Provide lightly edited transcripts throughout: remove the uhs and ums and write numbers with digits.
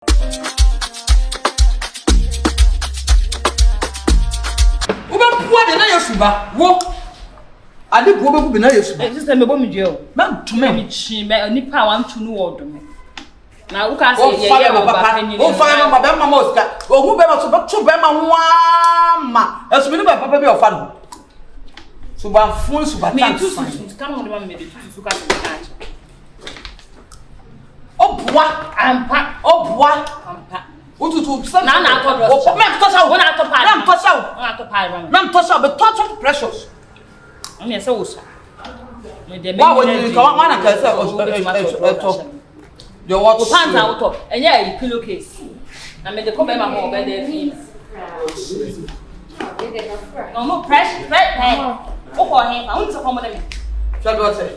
What the na yosuba wo ade bo be na yosuba sister me bo me je o na tuma me chi me nipa wan tu no wodo me na wo ka say ye papa ni o fa no ma be ma oska ogu be ma so be to be ma wama esu ni papa be ofa no so ba fun so ba tan so kan mo de ma me de so ka obwa ampa Ututu na akodo o me tosa wo na atopa na tosa na tosa be touch precious me say wo so me de me wa wo ni ka wa na ka say o the what pants out top enye a pillowcase na me de ko be ma ho be de fi no mo precious o ko he fa unto ko mo de me so do say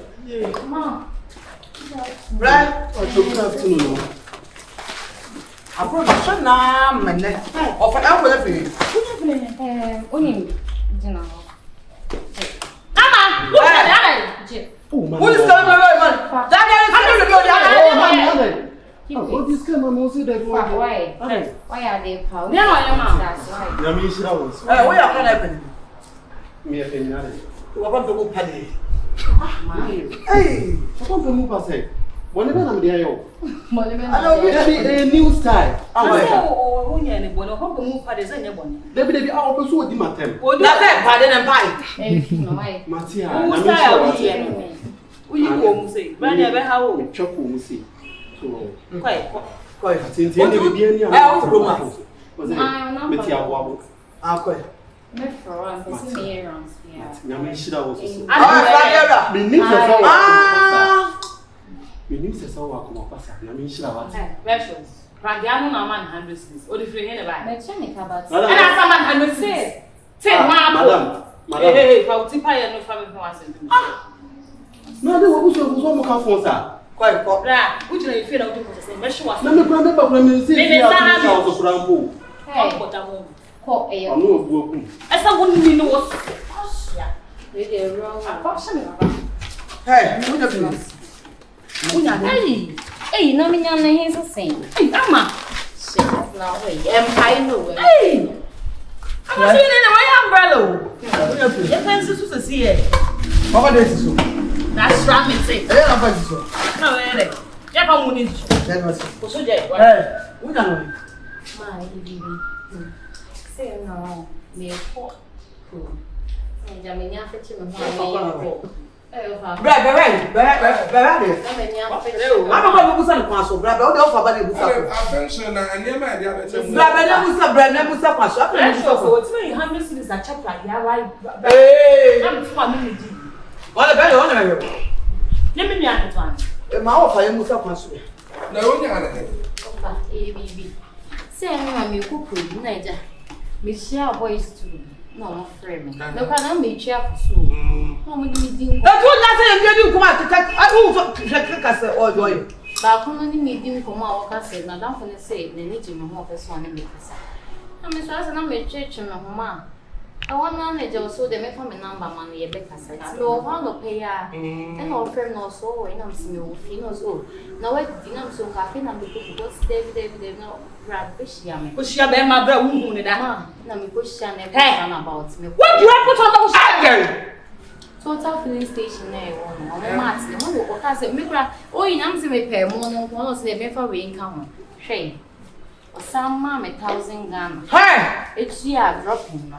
mama right good afternoon. Apro so na mene o fa na ko le fi Onim dina. Mama, look at that. Oh, man. who is coming man Daniel is coming Oh, this guy, man, what's it that Why? Why are they proud? Yeah, no, mama. That's why. Yeah, me, she was. we are going to happen Me, I can hear it. we want to go paddy Hey, I want to move aside. Whenever I'm there, yo. I know A new style. Oh, who any bono, how come move parties and your bonnet? Debbie, I will pursue the matter. Oh, that's it pardon and pie Why? Matia, who I'm style sure. who you go say? But never how Chop will see. So, quite. since you never be any other. Was it? Metia wobble. akoi Me for am person me around here. Nyame shira wo so. ah Me nim se so wa. Me nim se so wa ko pasa. Nyame shira wa. Versions. Randiano na man 100 cents. O di free here ba. Me check about. And as a man 100 cents. Take one. Madam. Hey, fa uti pa ye no fa me fa wasen. No, they will so mo ka fon sa. koi ko Ra, uti na ife na uti ko se me shi Na wasen. me kura me ba kura me se fi a so so kura mbo. Hey, Ko ta mo. ko e. Onu obu oku. Esa won ni no was. Yeah. We dey wrong. Apasha me baba. hey who the please Unya. Hey, no me nyam na hin so sen. Hey, ama. Shit, now way. Empire no way. Hey. I'm seeing in the umbrella. You can see to see it. Mama dey so That's right, me say. eh na pa so No, eh. Ya pa muni. then what Ko so je. hey who na no Ma, bibi. Say no. Me ko. Me jamenya fechi me ho. Eh, ofa. bra dey Jamenya fechi. ama ba busa no kwaso bra o de o fa ba dey busa ko Attention na aniema dia bete mu. bra na busa kwaso aka na busa ko What's my 100 cities a chapter ya right. eh I'm too many di. wala ba wala na Let me near the one. ma o fa ye busa kwaso Na onya na. Ofa, bibi. Say me ma me kuku na ja. Me share boys too. No, I'm friend. No, can I meet you for so? No, me meeting. e tu na say e di kuma tata u so ka say o joy Ba ko no ni meeting ko ma wo ka say na dan for ne say na ni ji me ho person na me kasa. Na me so asa na me church me ho ma. I want na na je so de me fa me number man ye be kasa. Ti o ha no pay ya. E no friend no so we na me si me wo fi no so. Na we di na so ka fi na me ko ko David no grab be shia me. Ko shia be ma bra wu ne da. Ma, na me ko shia na be about me. What do you put on the shia? Total filling station na e won no mat ne mo wo ka say me kura o yi na me se me pay mo no ko no se be fa we nka ho hwe o sama me 1000 Ghana hey it's ya dropping no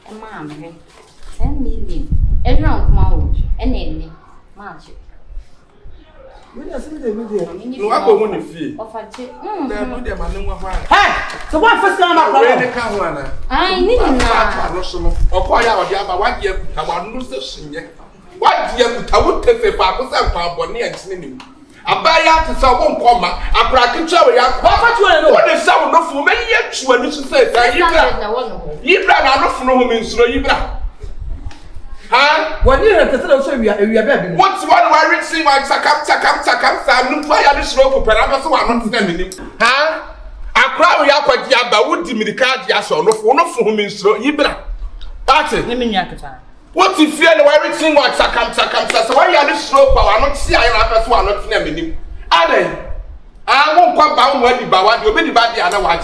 e ma me 10 million everyone come out NENE match we na say dey dey No abo mu ni fie. ofaje Na do de ma ne nwa ho a. hey so what first time ma We call ne ka ho ana. ai ni na Na no so no. Okọ ya odi aba wa de akuta wa no se shinye. Wa de akuta wo tefe fa ko se kwa bone antine ni. Abaya to say won koma, akra kitwa we ya kwa fa tuwa no. Wo de sa wo no fu me ye tuwa ni so say say yibra. na won ho Yibra na no fu no ho me nsuro yibra. Ha? when you are tested so we are baby What's one why rich see why takam sa no kwa ya de suro ko pera ba so wa no tena menim. Ha? Akra we akwaji aba wo di mirika dia so no fu ho me nsuro yibra. Party. Let me near the time. What if fear the why rich see why takam sa why ya de suro kwa wa no ti ayi na fa so wa no tena menim. Aden. I won't come down when the Bawa, you be the body and a watch.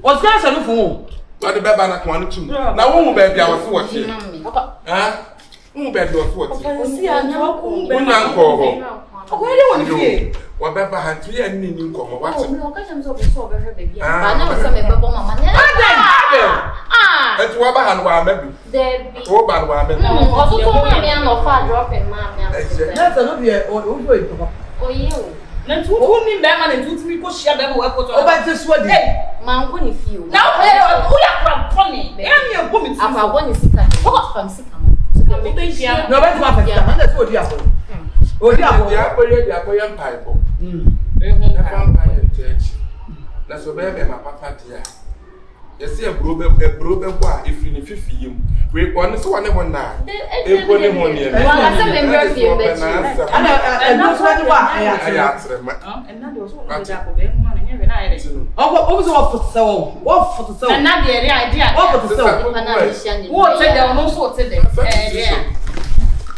What's going to happen? But the baby not one too. Now, won't baby, I was watching. Huh? Who baby was watching? See, I know. When I call her. Where do you want to be? Whatever had 3 and new come. What's it? No, I can't so her baby. I know some people, Mamma. It's what I had, maybe. Debbie. Oh, bad woman. No, also told me I'm not far dropping, Mamma. That's a little bit or you. Then 2 me Batman and 2 3 push your baby. Oh, but this one, Man, when you feel. Now, who are funny? I'm your woman. I'm a one is sick. What from sick? no, that's what that's what you are. Oh, yeah, they are going pipe. Vampire church. That's what baby, my papa, dear. You see a brother, if you need 50 you. We honest one now. If one in 1 year. Well, I said, member of you, and that's what you are. I answer. And that was what I Oh, what was off for so? What for the soul? And not the idea. What for the soul? What said there was no sort of them?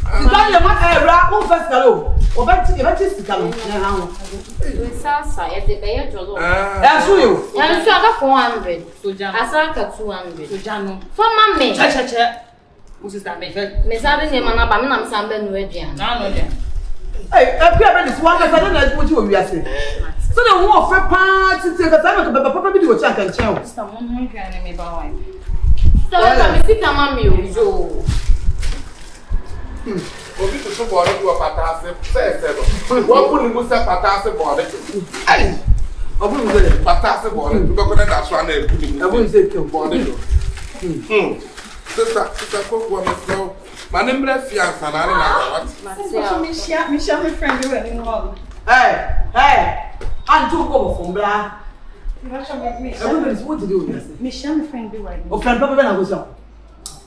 You got your mother, who first hello? Or back to your baptist to come now. With Salsa at the Bay of Jelouse. That's you. And so I got 400. So, Jan, Asare 200. so, Jan, For Mammy. who's that? Miss Addison, I'm Sam Benwedian. No, yeah. Hey, I can't this one. I don't know what you were saying. So the war for parts to take a time to probably do a check and chow. Someone can me by So I'm sick, Mammy. Obi to body to a patase, say, what wouldn't we say patase body? Hey, I wouldn't say patase body, because that's one name. I wouldn't say kill Body. Sister, cook one so. My name is Fiance, and I don't know what. Michelle, my friend, you were in love. Hey, I'm too over from Blah. Everybody's What to do with this? Michelle, my friend, you were in Oh, Friend Papa, I was young.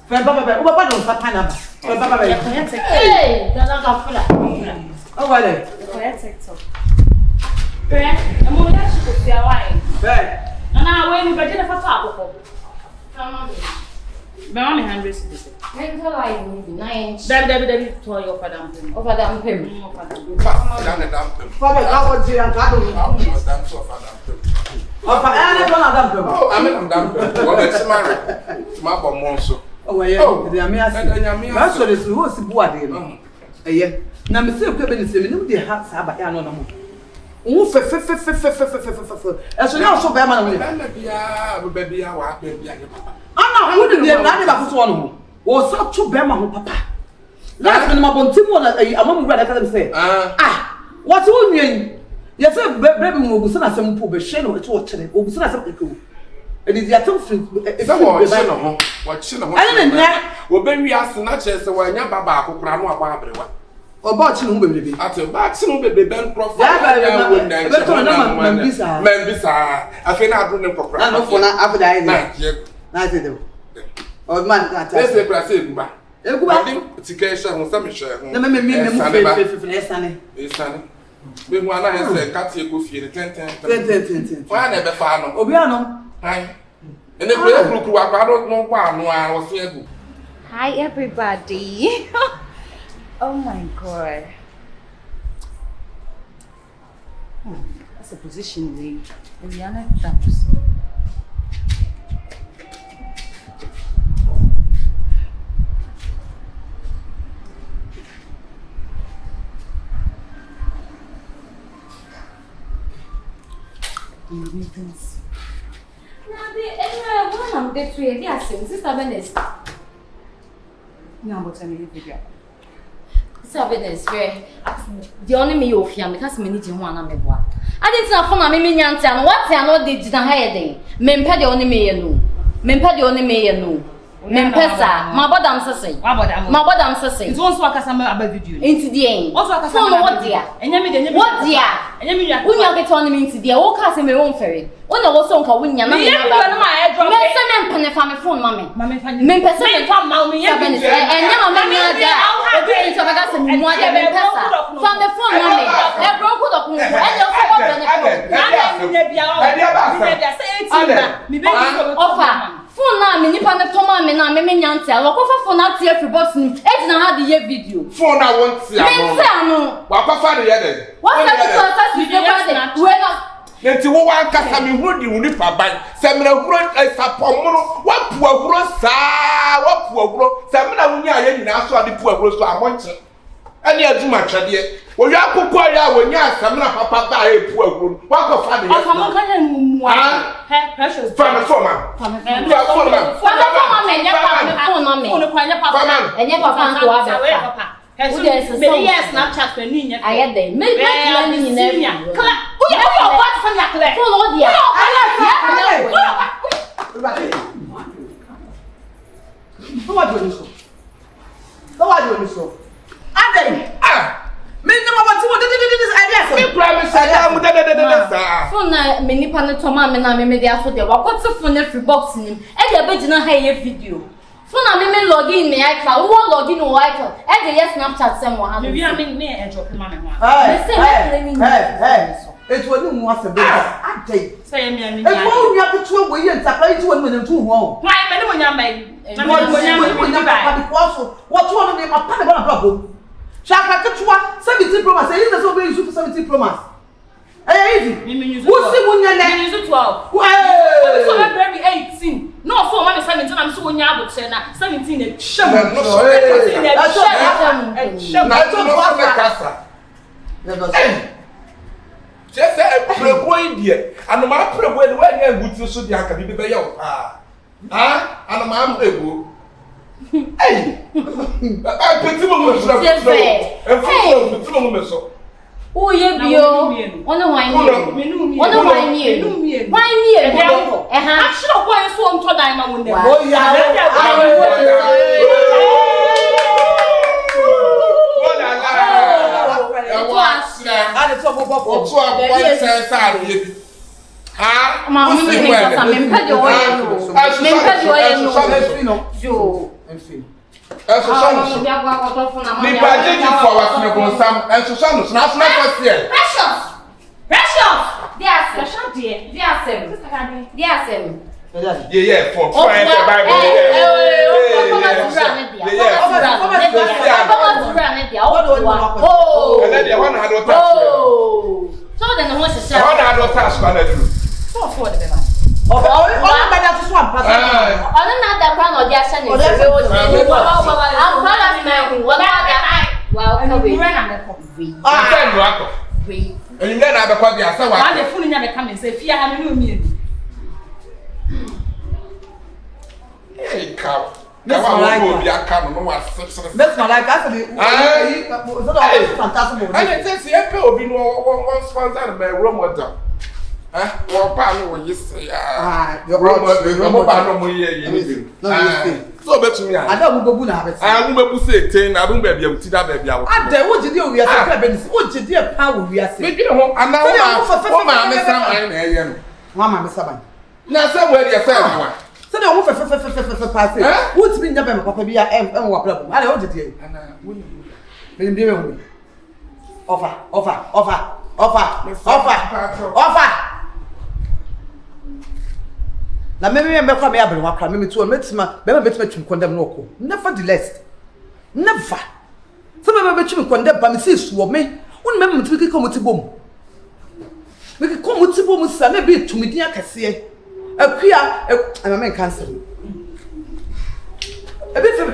Friend Papa, what don't have pineapple? Friend Papa, Hey, that's not a flat. oh, well, I'm only asking to see a wine. hey, And now, when you get a photo, Mammy hundreds. Mental life movie, 9 inch. Debbie, toy of a dumpling. Over them pim. Down the damp. Father, I want you and Cado. Oh, for any one of them. Oh, I mean, I'm damp. Well, it's married. My bomb also. Oh, yeah, the Amias. That's what is who is the boy. Yeah, now, Mr. Quebec is the new hearts have a no more. Oh, as you know, so bad, Baby, I want baby. I wouldn't be about one. Was up to Bama, Papa. Last when my bon Timon, among what I can say. What's all mean? Yes, baby will send us some poor shadow at what or send us something cool. It is your tongue. Someone, watching. I don't know. Well, baby, I snatch as a way, Baba, who crown a barber. Or bought you, baby. At a maximum baby, Ben Prophet. Membisa. I think I don't know for crown. I know for after that. I do. Oh, man, that's a Brazil. I think Tication was some share. Let me Sunny. We want to say, Catty go fear 10. Why never found Obiano? Hi. And the great look, I don't know why I was here. Hi everybody. Oh my god. That's a position we. Eliana Taps. Now, the one of the 3 years, Sister Bernice. No, but I mean, video. Sister Bernice, the only me of him because me need one on me. I didn't know from me, Yantan. What I know did not hiding. Mempa the only me, no. Mempa the only me, no. Mempesa, my madam says, my madam says, it's also a customer video. Into the end. Also a customer, what dear? And you mean, what dear? And you mean, when you get on into the old castle, my own ferry. When I was on Kawin, I'm not a family phone, mammy. Mempesa, and from Mammy, and never mammy, I did to a from the phone, mammy. I broke up and phone now, me nipa na toma me na me nyante a lokofa phone na tie free box ni e na ha de ye video phone na won tia no me say anu wa kwafa de ye de what say to us as we dey we na Nti wo wan kasa me hu di uni pa ban. Se me huro sapomro wa pu ahuro saa wa pu ahuro se me na wunya aye nyina so ade pu ahuro so amonche. Ani aduma twede. Wo wi akokọ ya wonya asamna papa ba e pu ahuro. Wa ko fa de. Afamo ka he mu a. He precious. Fama. Phone no papa. Enye papa nko abe. Me yes Snapchat me ni nya. Aye dey. Me let me ni na. Who you what from your clear? Follow dia. Phone na me nipa ne toma me na me dey aso dey. Wa kwot phone free box nim. E dey be gina ha ye video. Phone na me login me iCloud. Who login no iCloud? E dey yes Snapchat sem wa ha. Me e drop ma me ho. Hey. It was no was a bit. I take. Say me And what you have to throw away and supply to 1 minute too long. Why me no nya mai? What one of them are part of a problem? Shaka Katua 17 promise. I use over you 17 promise. Hey, easy. Who's the one you use 12? Well, so very 18. No, for one 17. I'm so nya but 17 e shame. Just say a preboy dear, and my preboy the way you would so the can be your pa. Ah, and my prebo. Hey, I put him on the show. Oh, ye bio. Ono why me. I should have gone so to Daina one day. Oh, yeah, for trying the Bible. And then the one had no task. So then the one is one had no task on it. So for the man. And you then have a quality as well. Why the fool in your come and say, Fear, I know me. Hey, cow. That's my life. That's my life. That's fantastic. And it says, yeah, will be one sponsor of my room water. Well, partner, you say, your so bet me. I don't go good. I won't say 10. I don't baby. I there. What did you we are Bernice? What did you power we are saying? And now, Mama, Miss Saban. Now, somewhere yourself. So the woman for pass. What's been never papa be a problem? I don't it. And offer. Na me kwa me abere wakra me to metima be betuma condemn no ko nevertheless never so be betuma condemn ba me see so me won me mutimi ke komuti bom me ke komuti bom sa na be tumidi akase akua am men cancel e be the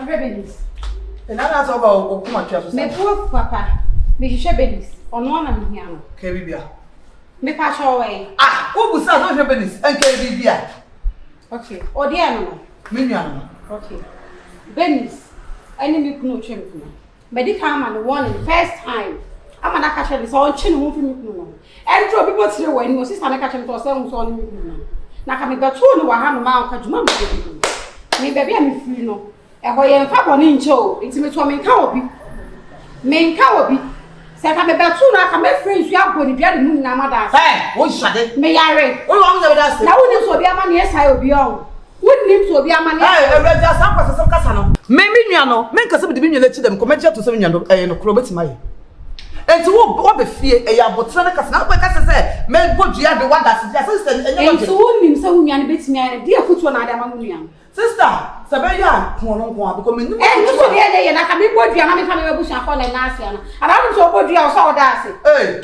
Bernice. And I ask about Kumasi. Me poor papa. Me share Bernice. On one of me. Kebibia. Me pass away. Ah, who was that? Don't Bernice and Kebibia. Okay. Or the animal. Minion. Okay. Bernice. I need no champion. But the come and one first time. I'm an akacha this all chin move me no. And to people say when no sister akacha to say so on me no. Na ka me beto no wa ha no ma ka djuma me baby am free no. E ho ye mfa boni nche o. Enti me to me nka obi. Me nka obi. Se ka me beto no aka me free nsu agoni bia de nu na ma da. Hey, wo shade. Me yare. Wo wa mo da say. Na wo ni so bia ma na esai obi o. Wouldn't name to be a man. I read just some casano. Maybe you know, make us be let them comment to 7 years and Crobet my. And to what be fear a Yabotrana Casana, like I said, make good you the one that's assistant and so wouldn't him so young bits me and dear put one other Sister, Sabaya, becoming and you said and I can be what you have a bush and fall and Nancy. And I don't know what you are so dancing.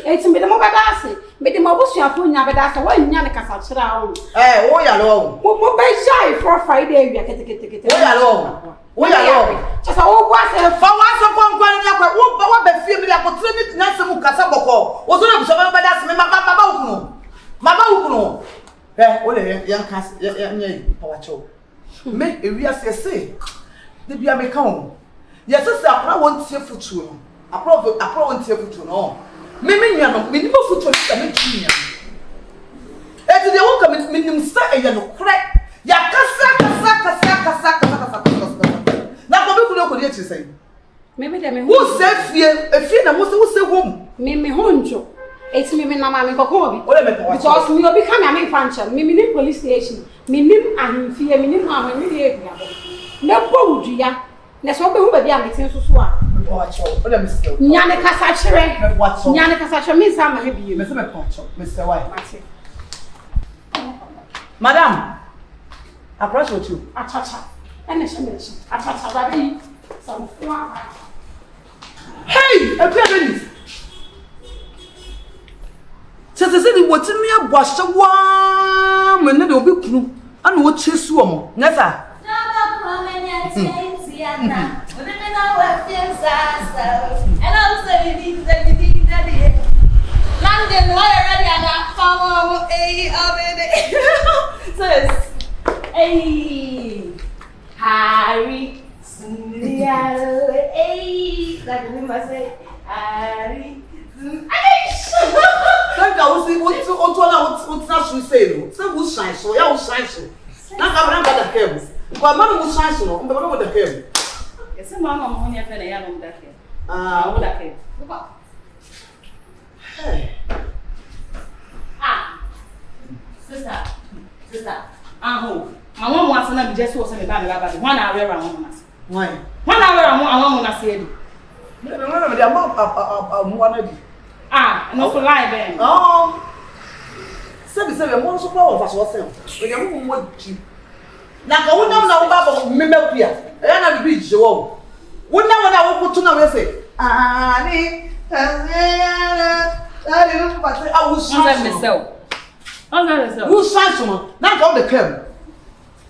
It's me the mobile dancing, but the mobile shop when you have a dance away in Yanaka around. Eh, oh, yeah, long. What by shy for Friday? We are getting oh, yeah, long. Oh, yeah, long. Just a whole was a for once upon one, what the family opportunity Nasamu Casaboko was one of some of us, Mama Ukuno. Eh, what a young cast, Pawacho. Make a real say. The be a become. Yes, sister, I want to for two. I probably for two. No, maybe you know, minimum for two. I mean, and they won't come in minimum say a no crack. Yakasa. Now, what you say? Maybe they who said fear, a fear that was who say home. Mimi Honjo. It's me, Mamma, because we will become a main function. Mimi police station. Minim and fear, minim, and me. No, Bodia. That's what we will be a meeting to swap. Yanaka Sachere, what's Yanaka Sachere means I'm a review, Mr. White. Madame, I brush with you. I touch her. And I touch her. I some hey, a Bernice. Says the city, what's in me a wash a one when they will be crew and what chase woman. Nessa. And also, London, why already? And says, hey, Harry, like we must say, Harry. Thank I will see what's not to say. So who shines so? Yeah, who shines so? Now I'm not the cable. But man who shines so, but what the cable? It's a man on your friend, I am that here. What that came. Hey. Sister. My mom wants to just was a bad 1 hour around us. Why? 1 hour around I said. No for lie then. Oh. Seven months of power of us was when you want you. Now, I would not know about Mimel here. And I'm the beach. Would not when I will put to know say, I will myself. Who shines on? Now go the camp.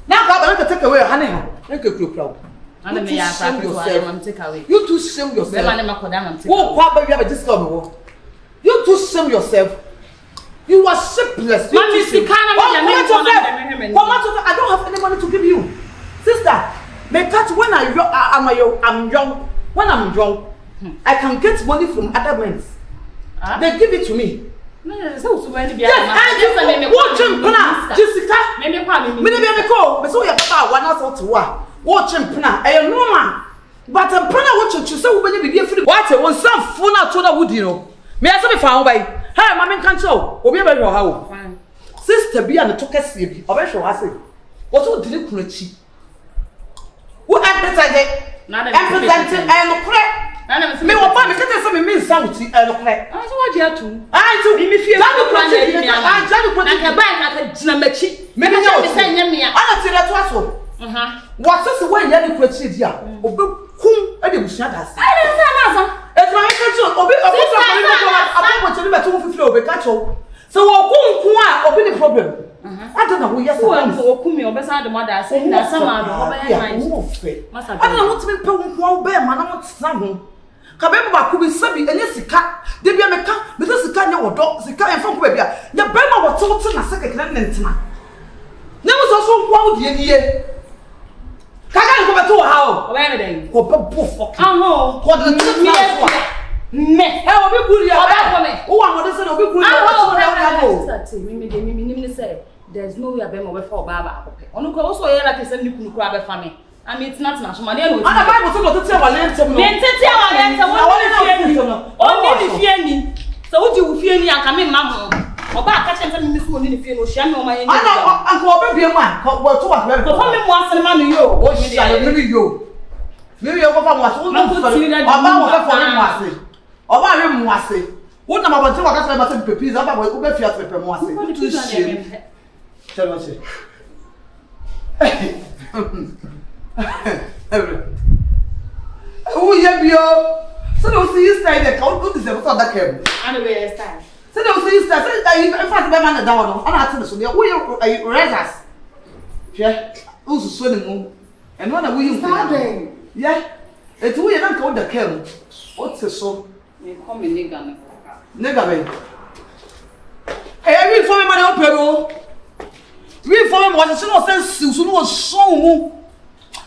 Now go to take away a honey. Make a crew proud. You too shame yourself. Whoa, Papa, you have a discovery. You too shame yourself. You are shapeless. I don't have any money to give you. Sister, may catch when I'm young. When I'm young, I can get money from other men. They give it to me. Yes, watching Pana, Jessica. Maybe call, but so your papa one out to one. Watching Pana, a normal. But I'm Pana watching to say when you be free. What it was some phone out to the wood, you know. May I be found by her, Mammy can't show, or be about your house. Sister be on the token sleep, or I shall ask it. What would you do? Who advertised not represented and crack. Me wa pa me kete se me mean sound and crack. I so what you to? I to me fear. I tell you put na ka gina machi. Me be no say nya me a. Ana ti reto aso. What say when ya ni kwachi dia? Obe kum e de busia das. I dey say na so. E try ka cho obe so for me ko abo che me to fifiri obe ka cho. So wo kum a obe the problem. I don't know who yes so kum me obe say the mother say na sama do obe yan. I don't want to be pe wo be ma na mo tsana ho. Kabem ba ku bi sabi enye sika de bia meka me sika nya wodo sika enfo ko bia ya be ma woto to na sika kena nentina na mo so kwa wo die nie kaga ko beto ha o obe me den ko be bo fuck aho ko de me e obi kuri ya obe ko me wo wa mo de se na obi kuri ya o na go me nim ne say there's no way abe mo be fa oba ba akopɛ onu ko so ye like say ni kunu kura be fa me I mean, it's not so much. Ana Bible say to tell walent no. Mentete walent, won ni fie ni. So what you fie ni anka me ma ho. Oba catch him say me so oni ne fie no hia me o ma yen. Ana anko obebie mu a ko to wa be. Ko fa me mu asene ma me yo. O hia le me yo. Me yo ko fa mu ase. Oba wo fe for me mu ase. Oba we mu ase. Wo na mabonte wa ka say ma say pepis aba wo be fia pepe mu ase. Tu shie. Tell me. Oh yeah bio. So don't see you stay there. Can't do this ever that came. And we style. So don't see you stay. So in fact be man that one. Ana ati so there. Wo you razors. Yeah. Usu so ni mu. And one we you. Yeah. It wo you na ka that came. What's so? Me come nigga na. Nigga be. Eh we for me man o pero. We for me was so no sense so no so mu.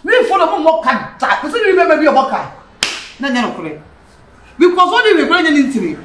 We for the mo ka ta. Ko se we be be oboka. Na nya no kure. Because what do we going into